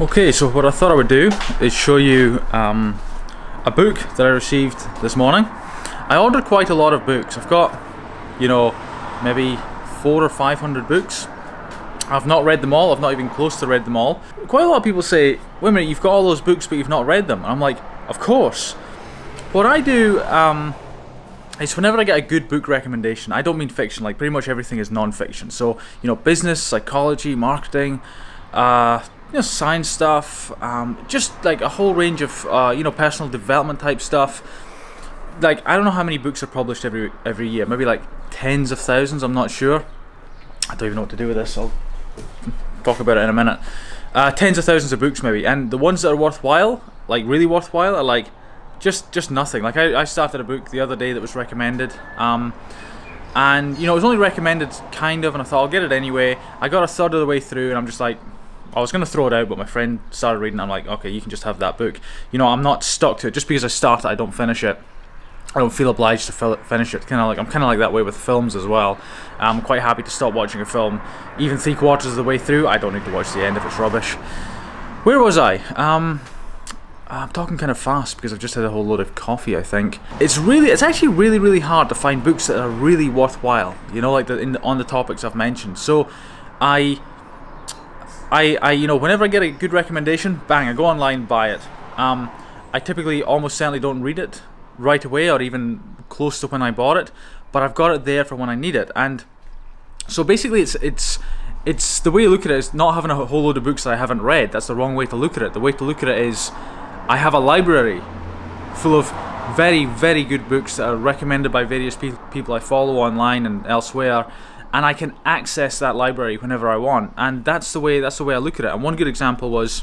Okay, so what I thought I would do is show you a book that I received this morning. I ordered quite a lot of books. I've got, maybe 400 or 500 books. I've not read them all. I've not even close to read them all. Quite a lot of people say, wait a minute, you've got all those books but you've not read them. And I'm like, of course. What I do is whenever I get a good book recommendation, I don't mean fiction, like pretty much everything is non-fiction. So, business, psychology, marketing, science stuff, just like a whole range of personal development type stuff. Like, I don't know how many books are published every year, maybe like tens of thousands, I'm not sure. I don't even know what to do with this, I'll talk about it in a minute. Tens of thousands of books maybe, and the ones that are worthwhile, like really worthwhile, are like just nothing. Like I started a book the other day that was recommended, and it was only recommended kind of, and I thought I'll get it anyway. I got a third of the way through and I'm just like, I was going to throw it out, but my friend started reading it. I'm like, okay, you can just have that book. I'm not stuck to it. Just because I start it, I don't finish it. I don't feel obliged to finish it. I'm kind of like that way with films as well. I'm quite happy to stop watching a film even 3/4 of the way through. I don't need to watch the end if it's rubbish. Where was I? I'm talking kind of fast because I've just had a whole load of coffee, I think. It's actually really hard to find books that are really worthwhile, like on the topics I've mentioned. So whenever I get a good recommendation, bang, I go online, buy it. I typically almost certainly don't read it right away or even close to when I bought it, but I've got it there for when I need it. And so basically it's the way you look at it is not having a whole load of books that I haven't read. That's the wrong way to look at it. The way to look at it is I have a library full of very good books that are recommended by various people I follow online and elsewhere, and I can access that library whenever I want. And that's the way I look at it. And one good example was,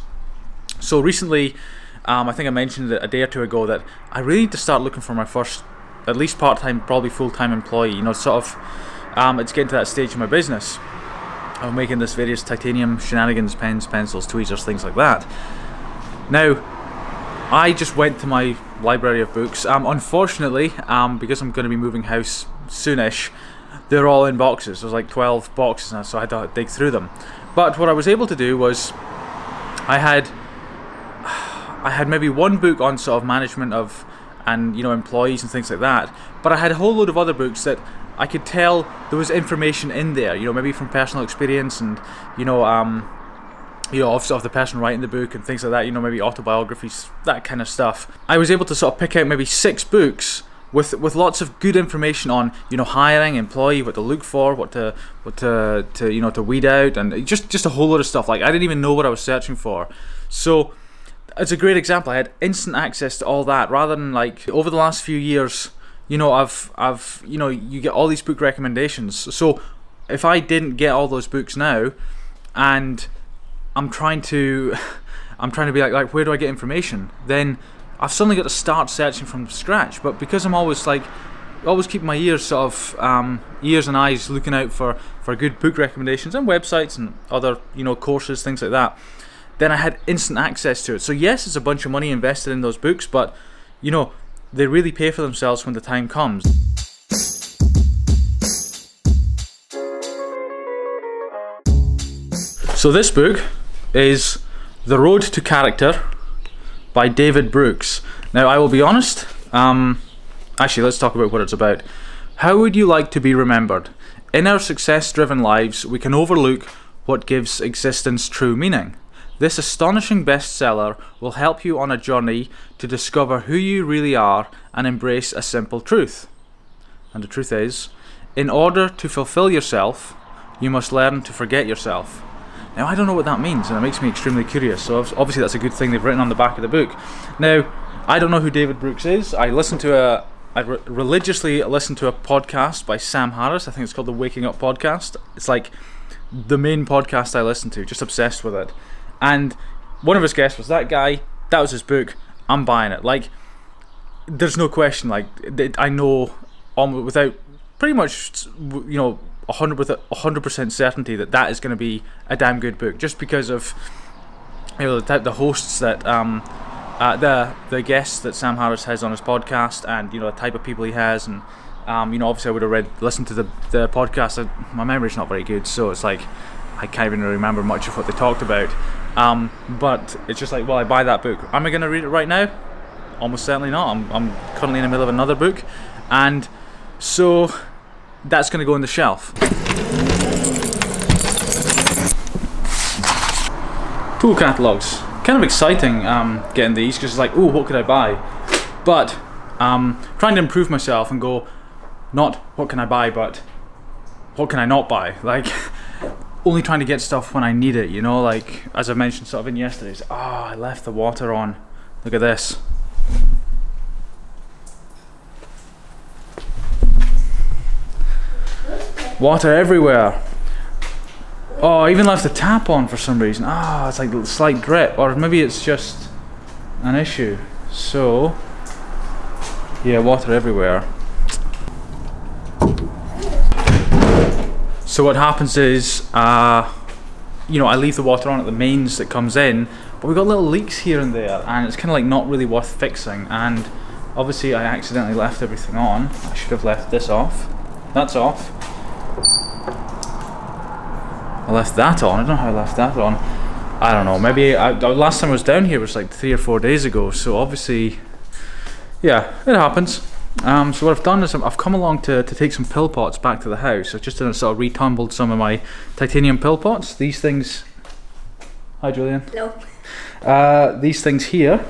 so recently, I think I mentioned it a day or two ago, that I really need to start looking for my first, at least part-time, probably full-time employee. It's getting to that stage in my business. I'm making this various titanium shenanigans, pens, pencils, tweezers, things like that. Now, I just went to my library of books. Unfortunately, because I'm going to be moving house soonish, they're all in boxes. There's like 12 boxes now, so I had to dig through them. But what I was able to do was, I had maybe one book on sort of management of, and employees and things like that. But I had a whole load of other books that I could tell there was information in there. Maybe from personal experience and obviously of the person writing the book and things like that. Maybe autobiographies, that kind of stuff. I was able to sort of pick out maybe 6 books with lots of good information on hiring, employee, what to look for, what to weed out, and just a whole lot of stuff. Like, I didn't even know what I was searching for. So it's a great example. I had instant access to all that, rather than like over the last few years, I've you get all these book recommendations. So if I didn't get all those books now, and I'm trying to be like where do I get information? Then I've suddenly got to start searching from scratch. But because I'm always keeping my ears ears and eyes looking out for good book recommendations and websites and other courses, things like that, then I had instant access to it. So yes, it's a bunch of money invested in those books, but they really pay for themselves when the time comes. So this book is The Road to Character by David Brooks. Now, I will be honest, actually let's talk about what it's about. How would you like to be remembered? In our success-driven lives, we can overlook what gives existence true meaning. This astonishing bestseller will help you on a journey to discover who you really are and embrace a simple truth. And the truth is, in order to fulfill yourself, you must learn to forget yourself. Now, I don't know what that means, and it makes me extremely curious, so obviously that's a good thing they've written on the back of the book. Now, I don't know who David Brooks is. I religiously listen to a podcast by Sam Harris. I think it's called the Waking Up Podcast. It's like the main podcast I listen to, just obsessed with it. And one of his guests was that guy. That was his book. I'm buying it. Like, there's no question. Like, I know without pretty much 100% certainty that is going to be a damn good book, just because of the hosts that the guests that Sam Harris has on his podcast, and the type of people he has, and obviously I would have listened to the podcast. My memory's not very good, so it's like I can't even remember much of what they talked about. But it's just like, well, I buy that book. Am I going to read it right now? Almost certainly not. I'm currently in the middle of another book, and so that's going to go on the shelf. Pool catalogs. Kind of exciting getting these, because it's like, oh, what could I buy? But trying to improve myself and go, not what can I buy, but what can I not buy? Like, only trying to get stuff when I need it, you know, like as I mentioned sort of in yesterday's. I left the water on. Look at this. Water everywhere. Oh, I even left the tap on for some reason. It's like a slight drip, or maybe it's just an issue. So, yeah, water everywhere. So what happens is, you know, I leave the water on at the mains that comes in, but we've got little leaks here and there, and it's kind of like not really worth fixing. And obviously I accidentally left everything on. I should have left this off. That's off. I left that on. I don't know how I left that on. I don't know. Maybe last time I was down here was like 3 or 4 days ago. So obviously, yeah, it happens. So what I've done is I've come along to take some pill pots back to the house. I've just sort of retumbled some of my titanium pill pots. These things. Hi, Julian. Hello. These things here.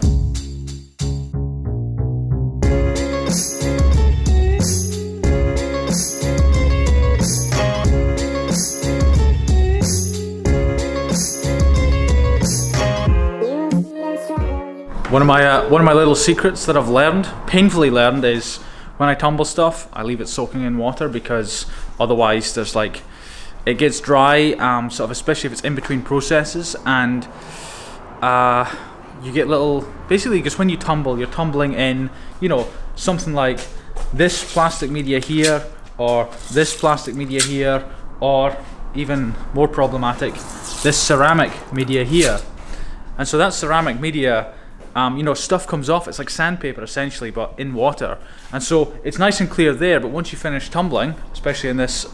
One of my little secrets that I've learned, painfully learned, is when I tumble stuff, I leave it soaking in water, because otherwise there's like, it gets dry, sort of, especially if it's in between processes, and you get little, basically, because when you tumble, you're tumbling in, you know, something like this plastic media here, or this plastic media here, or even more problematic, this ceramic media here. And so that ceramic media, you know, stuff comes off. It's like sandpaper essentially, but in water. And so it's nice and clear there, but once you finish tumbling, especially in this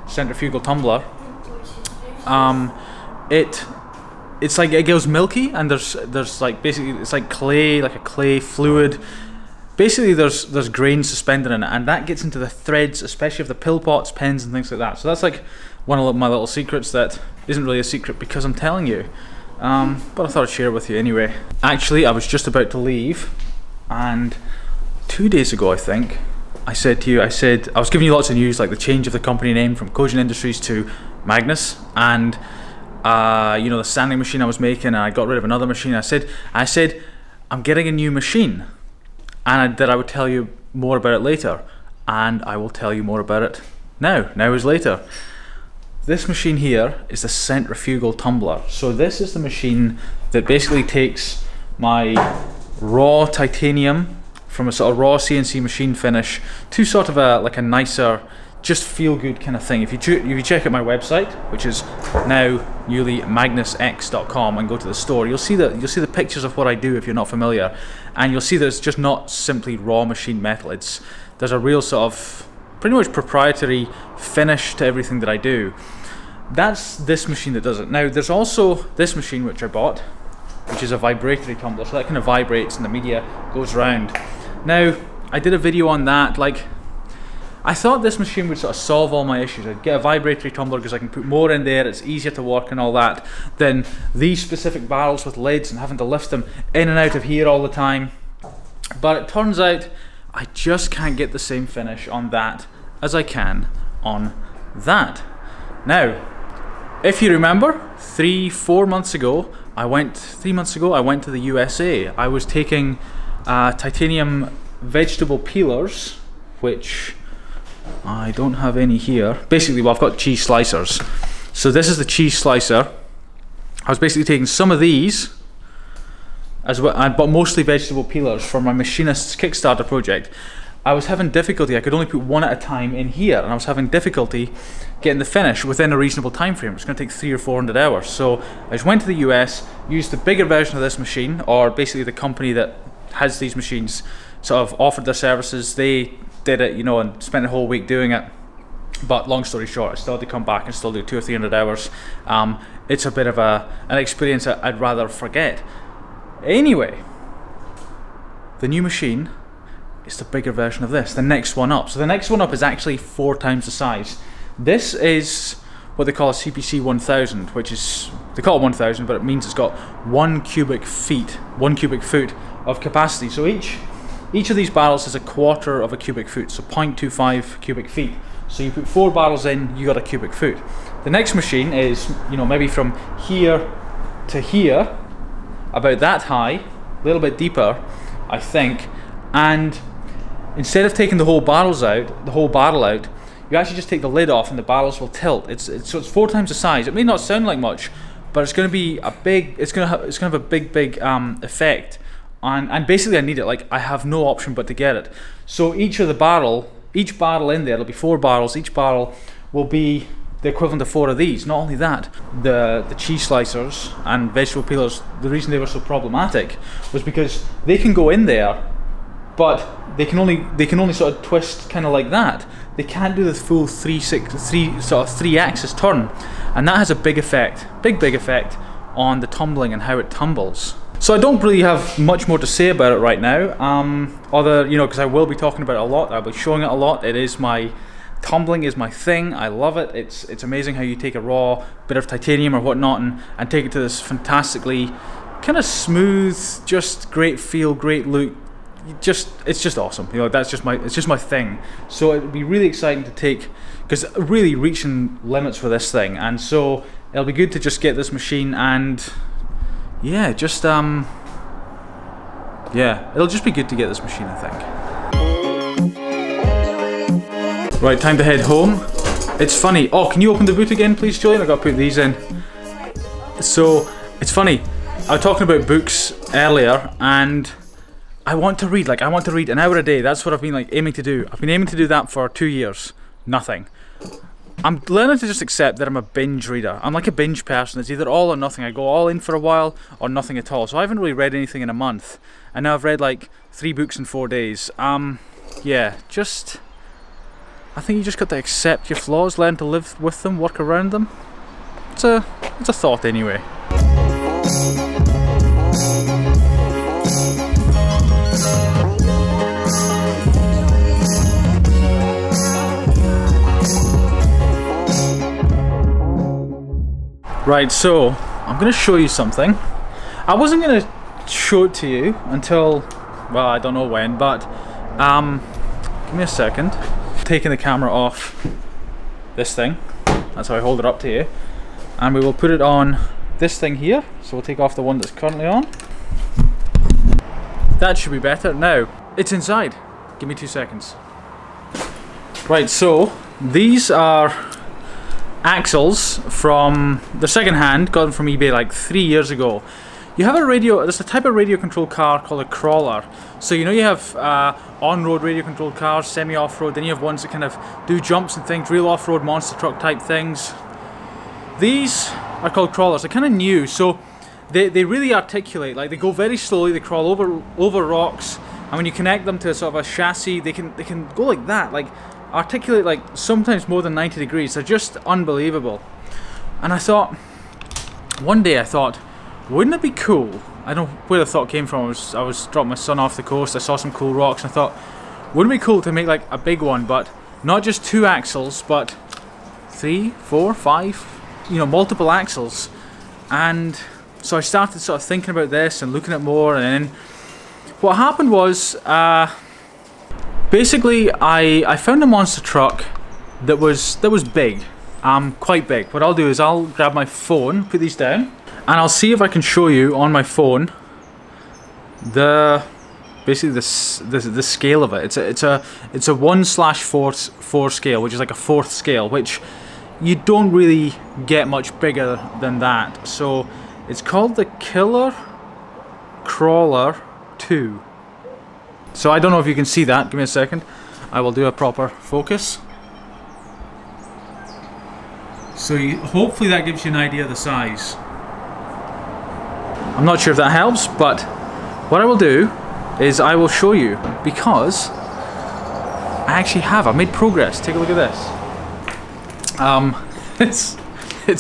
centrifugal tumbler, it's like it goes milky, and there's like, basically it's like clay, like a clay fluid. Basically there's grains suspended in it, and that gets into the threads, especially of the pill pots, pens and things like that. So that's like one of my little secrets that isn't really a secret because I'm telling you. But I thought I'd share it with you anyway. Actually, I was just about to leave, and 2 days ago, I think, I said to you, I was giving you lots of news, like the change of the company name from Kojin Industries to Magnus, and you know, the sanding machine I was making, and I got rid of another machine. I said I'm getting a new machine, and that I would tell you more about it later, and I will tell you more about it now. Now is later. This machine here is the centrifugal tumbler. So this is the machine that basically takes my raw titanium from a sort of raw CNC machine finish to sort of like a nicer, just feel good kind of thing. If you check out my website, which is now newly magnusx.com, and go to the store, you'll see the pictures of what I do if you're not familiar, and you'll see that it's just not simply raw machine metal. There's a real sort of pretty much proprietary finish to everything that I do. That's this machine that does it. Now there's also this machine which I bought, which is a vibratory tumbler, so that kind of vibrates and the media goes round. Now I did a video on that. Like, I thought this machine would sort of solve all my issues. I'd get a vibratory tumbler because I can put more in there, it's easier to work and all that, than these specific barrels with lids and having to lift them in and out of here all the time. But it turns out I just can't get the same finish on that as I can on that. Now, if you remember, 3-4 months ago, I went to the USA. I was taking titanium vegetable peelers, which I don't have any here. Basically, well, I've got cheese slicers. So this is the cheese slicer. I was basically taking some of these, as well, but mostly vegetable peelers for my machinist's Kickstarter project. I was having difficulty. I could only put one at a time in here, and I was having difficulty getting the finish within a reasonable time frame. It's going to take 300 or 400 hours. So I just went to the US, used the bigger version of this machine, or basically the company that has these machines sort of offered their services. They did it, you know, and spent a whole week doing it. But long story short, I still had to come back and still do 200 or 300 hours. It's a bit of an experience I'd rather forget. Anyway, the new machine is the bigger version of this, the next one up. So the next one up is actually 4 times the size. This is what they call a CPC 1000, which is, they call it 1000, but it means it's got 1 cubic foot of capacity. So each of these barrels is a quarter of a cubic foot, so 0.25 cubic feet. So you put 4 barrels in, you got a cubic foot. The next machine is, you know, maybe from here to here, about that high, a little bit deeper, I think. And instead of taking the whole barrel out, you actually just take the lid off and the barrels will tilt. So it's 4 times the size. It may not sound like much, but it's going to be a big. It's going to have a big effect. And basically, I need it. Like, I have no option but to get it. So each barrel in there, there'll be 4 barrels. Each barrel will be the equivalent of 4 of these. Not only that, the cheese slicers and vegetable peelers, the reason they were so problematic was because they can go in there, but they can only sort of twist kind of like that. They can't do the full 3-axis turn, and that has a big effect, big effect on the tumbling and how it tumbles. So I don't really have much more to say about it right now, other, you know, because I will be talking about it a lot. I'll be showing it a lot. Tumbling is my thing. I love it. It's amazing how you take a raw bit of titanium or whatnot and take it to this fantastically kind of smooth, just great feel, great look. It's just awesome. You know, it's just my thing. So it would be really exciting to take, because really reaching limits for this thing, and so it'll be good to just get this machine and yeah, just yeah, it'll just be good to get this machine, I think. Right, time to head home. It's funny. Oh, can you open the boot again, please, Julian? I've got to put these in. So it's funny. I was talking about books earlier, and I want to read. Like, I want to read an hour a day. That's what I've been like aiming to do. I've been aiming to do that for 2 years. Nothing. I'm learning to just accept that I'm a binge reader. I'm like a binge person. It's either all or nothing. I go all in for a while or nothing at all. So I haven't really read anything in a month, and now I've read like 3 books in 4 days. Yeah, just, I think you just got to accept your flaws, learn to live with them, work around them. It's a thought anyway. Right, so I'm going to show you something. I wasn't going to show it to you until, well, I don't know when, but give me a second. Taking the camera off this thing, that's how I hold it up to you, and we will put it on this thing here. So we'll take off the one that's currently on. That should be better. Now, it's inside. Give me 2 seconds. Right, so these are axles from the second hand, got them from eBay like 3 years ago. You have a radio, there's a type of radio controlled car called a crawler. So you know you have on-road radio controlled cars, semi-off-road, then you have ones that kind of do jumps and things, real off-road monster truck type things. These are called crawlers. They're kind of new, so they really articulate. Like, they go very slowly, they crawl over rocks, and when you connect them to a sort of a chassis, they can go like that, like articulate like sometimes more than 90 degrees. They're just unbelievable. And I thought, one day I thought, wouldn't it be cool? I don't know where the thought came from. I was dropping my son off the coast, I saw some cool rocks, and I thought, wouldn't it be cool to make like a big one, but not just 2 axles, but 3, 4, 5, you know, multiple axles. And so I started sort of thinking about this and looking at more, and then what happened was, basically I found a monster truck that was big, quite big. What I'll do is I'll grab my phone, put these down, and I'll see if I can show you on my phone basically the scale of it. It's a 1/4 scale, which is like a 4th scale, which you don't really get much bigger than that. So it's called the Killer Crawler 2. So I don't know if you can see that. Give me a second. I will do a proper focus. So hopefully that gives you an idea of the size. I'm not sure if that helps, but what I will do is I will show you, because I actually have. I've made progress. Take a look at this. It's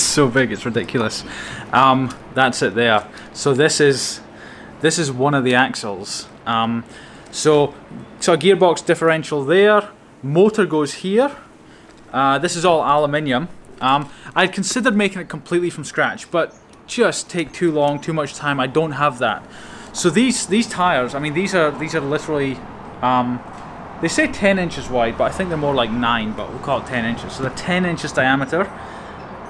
so big, it's ridiculous. That's it there. So this is one of the axles. So a gearbox differential there. Motor goes here. This is all aluminium. I'd considered making it completely from scratch, but just take too long, too much time. I don't have that. So these tires, I mean, these are literally, they say 10 inches wide, but I think they're more like 9, but we'll call it 10 inches. So they're 10 inches diameter,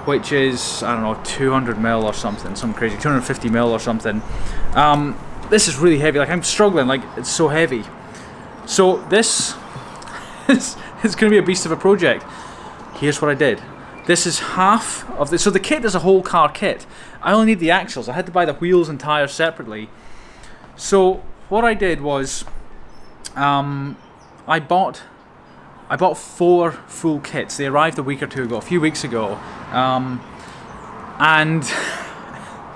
which is, I don't know, 200 mil or something, some crazy, 250 mil or something. This is really heavy, like I'm struggling, like it's so heavy. So this is going to be a beast of a project. Here's what I did. This is half of the, so the kit is a whole car kit. I only need the axles. I had to buy the wheels and tires separately. So what I did was, I bought 4 full kits. They arrived a week or two ago, a few weeks ago, and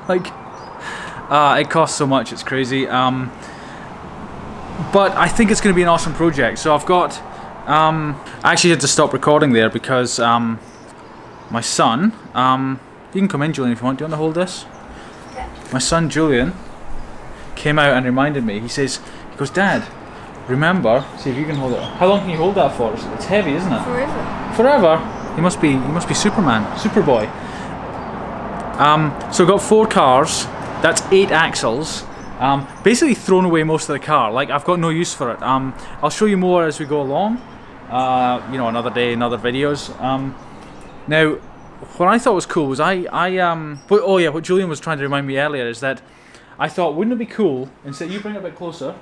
like it costs so much, it's crazy. But I think it's going to be an awesome project. So I've got, I actually had to stop recording there because my son, you can come in, Julian, if you want. Do you want to hold this? Yeah. My son Julian came out and reminded me. He goes, Dad, remember, see if you can hold it. How long can you hold that for? It's heavy, isn't it? Forever. Forever? He must be Superman, Superboy. So I've got 4 cars. That's 8 axles. Basically thrown away most of the car. Like, I've got no use for it. I'll show you more as we go along. You know, another day, in other videos. Now, what I thought was cool was oh yeah, what Julian was trying to remind me earlier is that I thought, wouldn't it be cool, instead, you bring it a bit closer,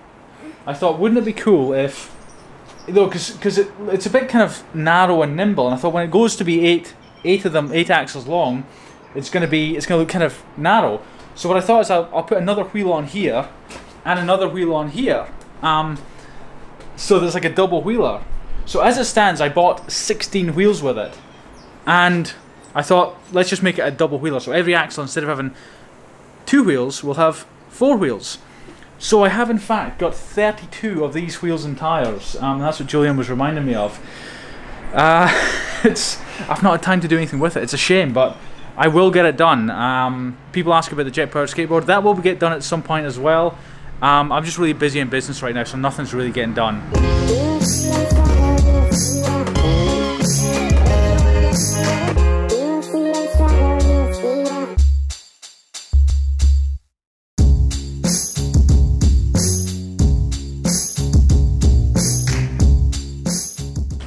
I thought, wouldn't it be cool if, though, because it's a bit kind of narrow and nimble, and I thought when it goes to be 8 of them, 8 axles long, it's going to look kind of narrow. So what I thought is I'll put another wheel on here, and another wheel on here, so there's like a double wheeler. So as it stands, I bought 16 wheels with it. And I thought, let's just make it a double wheeler. So every axle, instead of having 2 wheels, will have 4 wheels. So I have in fact got 32 of these wheels and tires. That's what Julian was reminding me of. I've not had time to do anything with it. It's a shame, but I will get it done. People ask about the jet powered skateboard. That will get done at some point as well. I'm just really busy in business right now, so nothing's really getting done.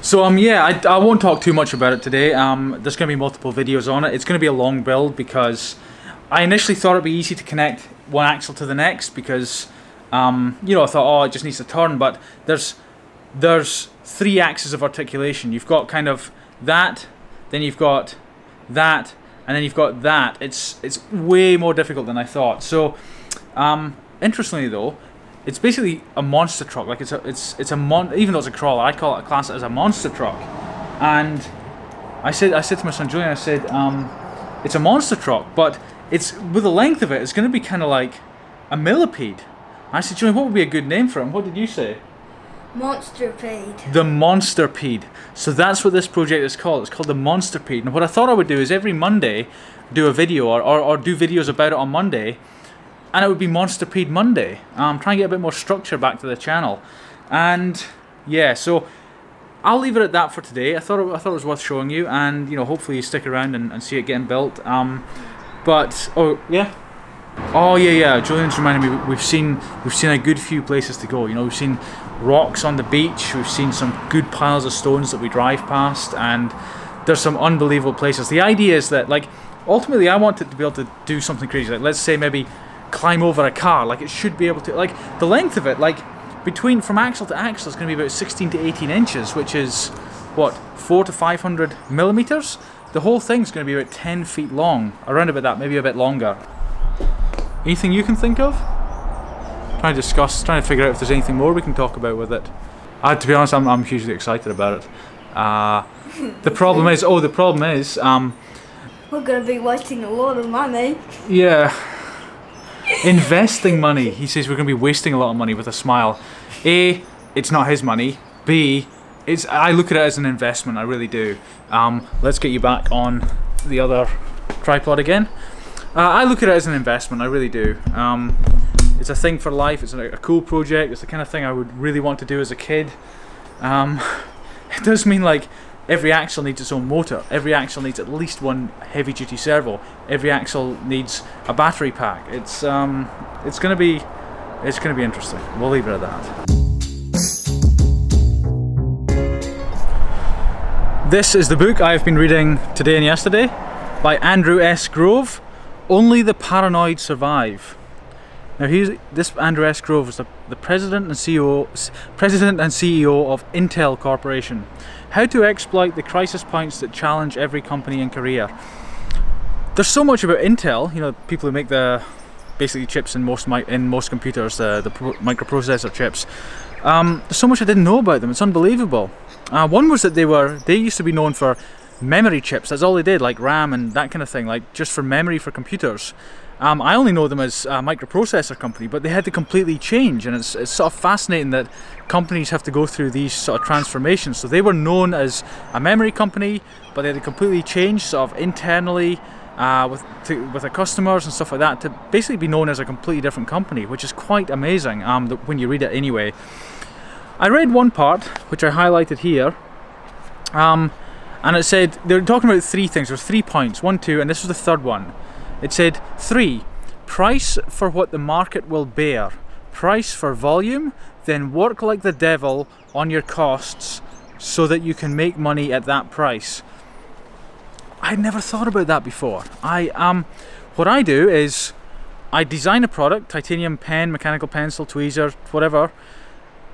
So yeah, I won't talk too much about it today. There's going to be multiple videos on it. It's going to be a long build because I initially thought it'd be easy to connect one axle to the next because you know, I thought, oh, it just needs to turn, but there's 3 axes of articulation. You've got kind of that, then you've got that, and then you've got that. It's way more difficult than I thought. So interestingly though, it's basically a monster truck. Like even though it's a crawler, I'd class it as a monster truck. And I said to my son Julian, I said, it's a monster truck, but it's with the length of it, it's going to be kind of like a millipede. I said, Julian, what would be a good name for him? What did you say? Monsterpede. The Monsterpede. So that's what this project is called. It's called the Monsterpede. And what I thought I would do is every Monday do a video or do videos about it on Monday. And it would be Monsterpede Monday. Trying to get a bit more structure back to the channel. And yeah, so I'll leave it at that for today. I thought it was worth showing you, and you know, hopefully you stick around and see it getting built. But oh yeah, Julian's reminded me we've seen a good few places to go. You know, we've seen rocks on the beach, we've seen some good piles of stones that we drive past, and there's some unbelievable places. The idea is that, like, ultimately I want it to be able to do something crazy. Like, let's say maybe climb over a car. Like, it should be able to, like, the length of it, like from axle to axle, is going to be about 16 to 18 inches, which is what, 400 to 500 millimeters. The whole thing's going to be about 10 feet long, around about that, maybe a bit longer. Anything you can think of? Trying to figure out if there's anything more we can talk about with it. To be honest, I'm hugely excited about it. The problem is, we're going to be wasting a lot of money. Yeah. Investing money. He says we're going to be wasting a lot of money with a smile. A, it's not his money. B, I look at it as an investment, I really do. Let's get you back on the other tripod again. I look at it as an investment, I really do. It's a thing for life, it's a cool project, it's the kind of thing I would really want to do as a kid. It does mean like every axle needs its own motor, every axle needs at least one heavy duty servo, every axle needs a battery pack. It's gonna be interesting. We'll leave it at that. This is the book I've been reading today and yesterday by Andrew S. Grove, Only the Paranoid Survive. Now this Andrew S. Grove is the president and CEO of Intel Corporation. How to exploit the crisis points that challenge every company and career. There's so much about Intel, you know, people who make the basically chips in most computers, the microprocessor chips. There's so much I didn't know about them. It's unbelievable. One was that they used to be known for memory chips. That's all they did, like RAM and that kind of thing, like just for memory for computers. I only know them as a microprocessor company, but they had to completely change, and it's sort of fascinating that companies have to go through these sort of transformations. So they were known as a memory company, but they had to completely change sort of internally with their customers and stuff like that to basically be known as a completely different company, which is quite amazing when you read it anyway. I read one part, which I highlighted here, and it said, they were talking about three things, there were 3 points, 1, 2, and this was the third one. It said, 3, price for what the market will bear, price for volume, then work like the devil on your costs so that you can make money at that price. I'd never thought about that before. What I do is, I design a product, titanium pen, mechanical pencil, tweezer, whatever.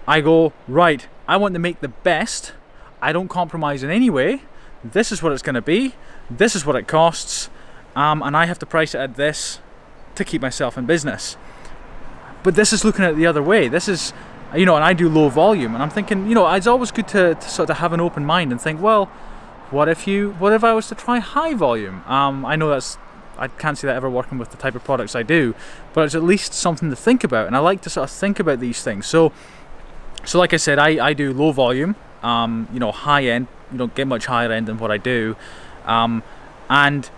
I go, right, I want to make the best, I don't compromise in any way, this is what it's going to be, this is what it costs, and I have to price it at this to keep myself in business. But this is looking at it the other way. This is, you know, and I do low volume, and I'm thinking, you know, it's always good to sort of have an open mind and think, well, what if I was to try high volume? I know I can't see that ever working with the type of products I do, but it's at least something to think about, and I like to sort of think about these things. So like I said, I do low volume, you know, high end. You don't get much higher end than what I do, and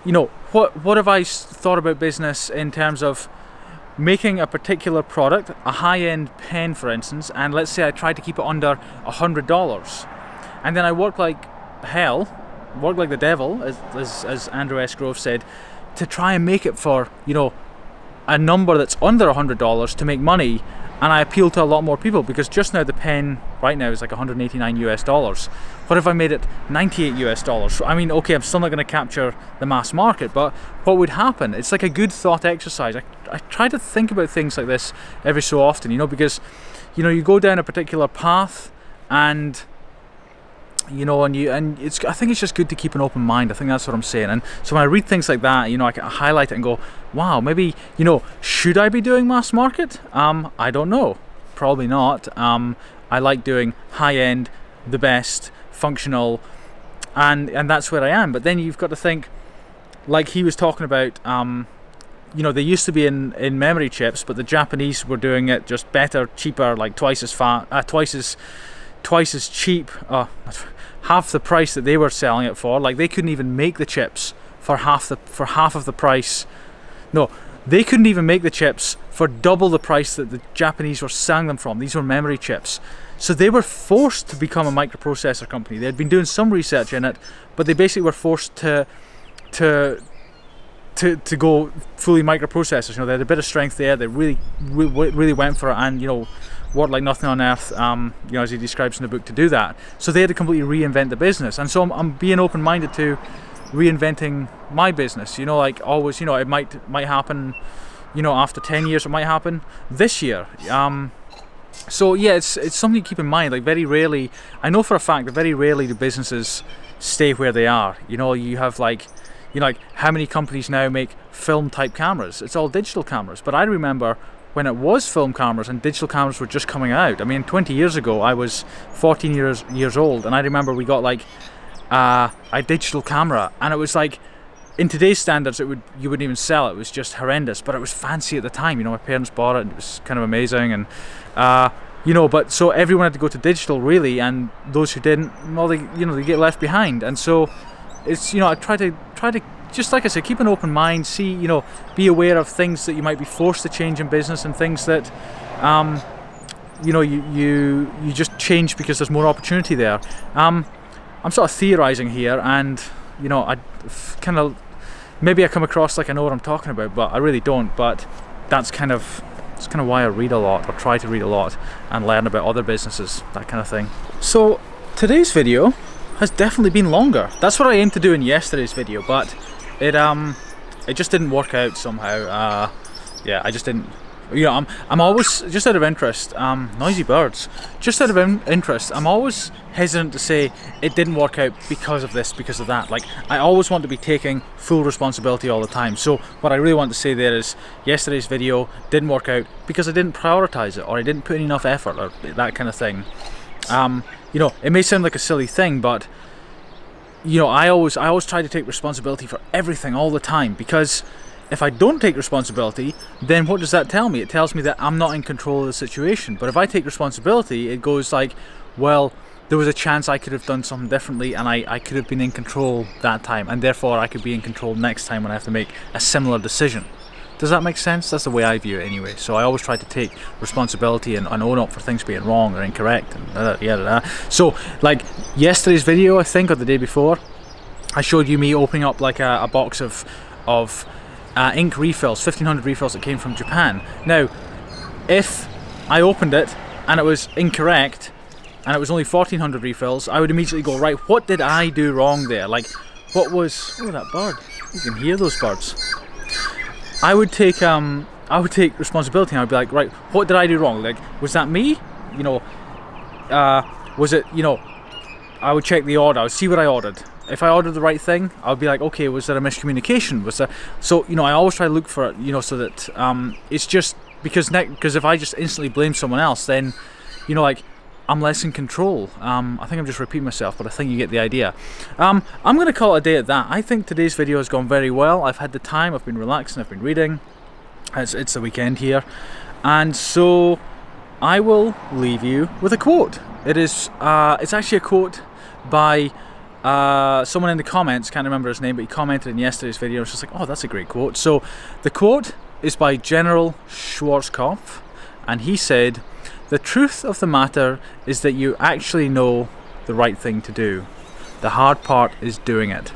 you know, what have I thought about business in terms of making a particular product, a high-end pen for instance, and let's say I try to keep it under $100, and then I work like hell, work like the devil, as Andrew S. Grove said, to try and make it for, you know, a number that's under $100 to make money, and I appeal to a lot more people, because just now the pen right now is like $189 US. What if I made it $98 US? I mean, okay, I'm still not going to capture the mass market, but what would happen? It's like a good thought exercise. I try to think about things like this every so often, you know, because, you know, you go down a particular path, and you know, I think it's just good to keep an open mind. I think that's what I'm saying. And so when I read things like that, you know, I can highlight it and go, wow, maybe, you know, should I be doing mass market? I don't know, probably not. I like doing high end, the best, functional, and that's where I am. But then you've got to think, like he was talking about, you know, they used to be in memory chips, but the Japanese were doing it just better, cheaper, like twice as cheap, half the price that they were selling it for. Like they couldn't even make the chips for half of the price. No, they couldn't even make the chips for double the price that the Japanese were selling them from. These were memory chips. So they were forced to become a microprocessor company. They had been doing some research in it, but they basically were forced to go fully microprocessors. You know, they had a bit of strength there. They really went for it, and you know, worked like nothing on earth, you know, as he describes in the book, to do that. So they had to completely reinvent the business, and so I'm being open-minded to reinventing my business. You know, like always, you know, it might happen, you know, after 10 years, it might happen this year. So yeah, it's something to keep in mind. Like very rarely, I know for a fact that very rarely do businesses stay where they are. You know, you have like, you know, like how many companies now make film type cameras? It's all digital cameras. But I remember when it was film cameras and digital cameras were just coming out. I mean, 20 years ago, I was 14 years old, and I remember we got like a digital camera, and it was like, in today's standards, you wouldn't even sell it. It was just horrendous, but it was fancy at the time. You know, my parents bought it, and it was kind of amazing. And you know, but so everyone had to go to digital really, and those who didn't, well, they, you know, they get left behind. And so it's, you know, I try to just like I said, keep an open mind, see, you know, be aware of things that you might be forced to change in business, and things that you know, you just change because there's more opportunity there. I'm sort of theorizing here, and you know, I kind of, maybe I come across like I know what I'm talking about, but I really don't. But that's kind of why I read a lot, or try to read a lot, and learn about other businesses, that kind of thing. So today's video has definitely been longer. That's what I aimed to do in yesterday's video, but it just didn't work out somehow. Yeah, I just didn't. You know, I'm always, just out of interest, noisy birds, just out of interest, I'm always hesitant to say it didn't work out because of this, because of that. Like, I always want to be taking full responsibility all the time. So what I really want to say there is, yesterday's video didn't work out because I didn't prioritize it, or I didn't put in enough effort, or that kind of thing. You know, it may sound like a silly thing, but you know, I always try to take responsibility for everything all the time, because if I don't take responsibility, then what does that tell me? It tells me that I'm not in control of the situation. But if I take responsibility, it goes like, well, there was a chance I could have done something differently, and I could have been in control that time, and therefore I could be in control next time when I have to make a similar decision. Does that make sense? That's the way I view it anyway. So I always try to take responsibility and own up for things being wrong or incorrect, and So like yesterday's video, I think, or the day before, I showed you me opening up like a box of ink refills, 1500 refills that came from Japan. Now, if I opened it and it was incorrect, and it was only 1400 refills, I would immediately go, right, what did I do wrong there? Like, what was, oh, that bird, you can hear those birds. I would take responsibility, and I would be like, right, what did I do wrong? Like, was that me? You know, was it, you know, I would check the order, I would see what I ordered. If I ordered the right thing, I would be like, okay, was there a miscommunication? Was there? So, you know, I always try to look for it, you know, so that it's just, because if I just instantly blame someone else, then, you know, like, I'm less in control. I think I'm just repeating myself, but I think you get the idea. I'm going to call it a day at that. I think today's video has gone very well. I've had the time, I've been relaxing, I've been reading. It's the weekend here. And so I will leave you with a quote. It's actually a quote by someone in the comments, can't remember his name, but he commented in yesterday's video. It's just like, oh, that's a great quote. So the quote is by General Schwarzkopf, and he said, "The truth of the matter is that you actually know the right thing to do. The hard part is doing it."